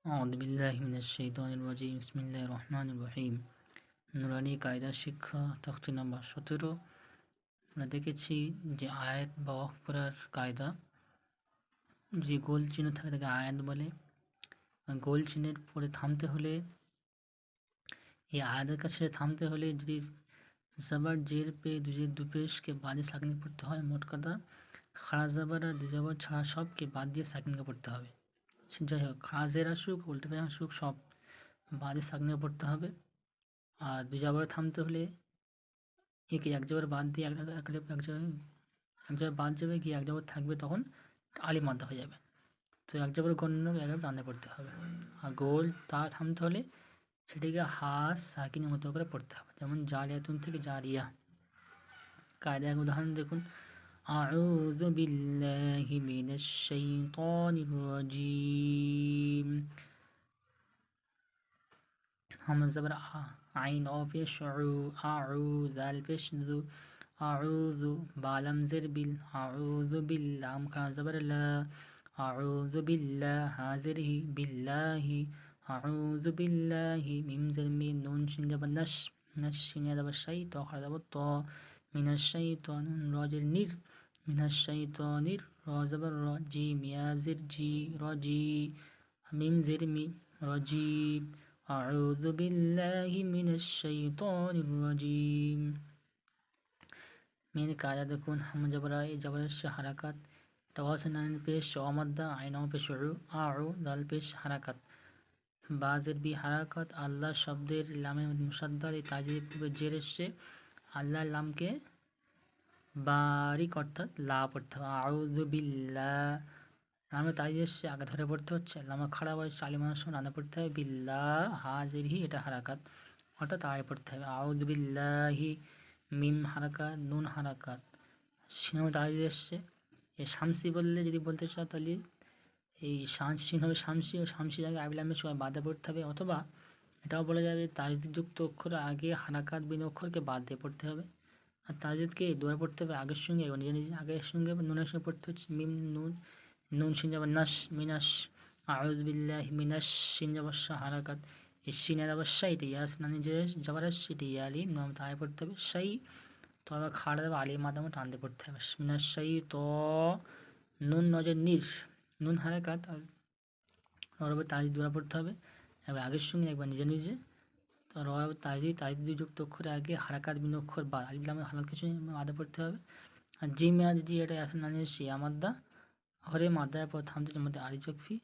أعوذ بالله من الشيطان الرجيم بسم الله الرحمن الرحيم নুরানি কায়দা শিক্ষা তখতি নাম্বার 17 আমরা দেখেছি যে আয়াত বা ওয়াকফ করার কায়দা। যে গোল চিহ্ন থাকে তাকে আয়াত বলে। গোল চিহ্নের পরে থামতে হলে, এই আয়াতের কাছে থামতে হলে যদি জবর জের পে দু পেশকে বাদ দিয়ে সাকিন পড়তে হয়। মোট কথা খাড়া জবর আর দুজবর ছাড়া সবকে বাদ দিয়ে সাকিনকে পড়তে হবে। যাই হোক, খাজের আসুক উল্টে পেয়ে আসুক সব বাদে সাকিনে পড়তে হবে। আর দুই জবরে থামতে হলে একে এক জবর বাদ দিয়ে এক জবর বাদ যাবে, গিয়ে এক জবর থাকবে, তখন আলি মাদ্দা হয়ে যাবে। তো এক জবর গণ্য এক টানে পড়তে হবে। আর গোল তা থামতে হলে সেটিকে হাস সাকিনের মতো করে পড়তে হবে, যেমন জারিয়াতুন থেকে জারিয়া। কায়দা এক উদাহরণ দেখুন, আউযু বিল্লাহি মিনাশ শাইতানির রাজিম। হামজা জবর আইন অ পেশ আউ জাল পেশ যু আউযু বালাম জের বিল আউযু বিল্লাম খারা জবর লা আউযু বিল্লাহ হাজির হি বিল্লাহি আউযু বিল্লাহি মিম জের মি নুন শিন জবর নাশ নাশ শিন জবর শাই ত খারা জবর ত মিনাশ শাইতানুন রাজির নির মিনাশ শাইতানির র জবর র জি মিয়াজির জি রাজি মিম জের মি রাজিব আউযু বিল্লাহি মিনাশ শাইতানির রাজিম। মেন কায়দা দেখুন, হামজা জবর এই জবরের সে হারাকাত, টাওয়াসনান পেশ অমাদ্দা আইন পেশ আউ দাল পেশ হারাকাত, বাজের বি হারাকাত। আল্লাহ শব্দের লামে মুসাদ্দার এই তাজির পূর্বে জের এসছে, আল্লাহর লামকে বারিক অর্থাৎ লা পড়তে হবে। আউযু বিল্লাহ লামে তাই এসছে, আগে ধরে পড়তে হচ্ছে। লামা খারাপ হয় সালিমার সময় রান্না পড়তে হবে। বিল্লাহ হাজির হি এটা হারাকাত অর্থাৎ আগে পড়তে হবে। আউযু বিল্লাহি মিম হারাকাত নুন হারাকাত সিনেমা তাই এসছে। এই শামসি বললে যদি বলতে চাও তাহলে এই সিন হবে শামসি, ও শামসি আগে আবিলামের সময় বাদে পড়তে হবে। অথবা এটাও বলা যাবে তাজদিদযুক্ত অক্ষর আগে হারাকাত বিন অক্ষরকে বাদ দিয়ে পড়তে হবে। আর তাজদিদকে দুয়ার পড়তে হবে আগের সঙ্গে, এবং নিজে নিজে আগের সঙ্গে নুনের সঙ্গে পড়তে হচ্ছে। মিম নুন নুন শিন জবর নাশ মিনাশ আউযু বিল্লাহি মিনাশ শিন জবর শা হারাকাত। এই শিনে জবর শাই এটা ইয়াস না নিজে জবর সেটি ইয়ালি নম তাই পড়তে হবে। শাই তো আবার খাড়া দেবে আলি মাদামো টানতে পড়তে হবে। মিনাশ শাই তো নুন নজর নির নুন হারাকাত আর রবে তাজ দোয়া পড়তে হবে এবার আগের সঙ্গে একবার নিজে নিজে। তো রব তাজদি যুক্ত অক্ষরে আগে হারাকাত বিন অক্ষর বা আলিফলামে হালাল কিছু মাদা পড়তে হবে। আর জি মেয়াদ জি এটা আসল না নিয়ে সে আমাদ্দা হরে মাদ্দার পর থামতে মধ্যে আলি চকফি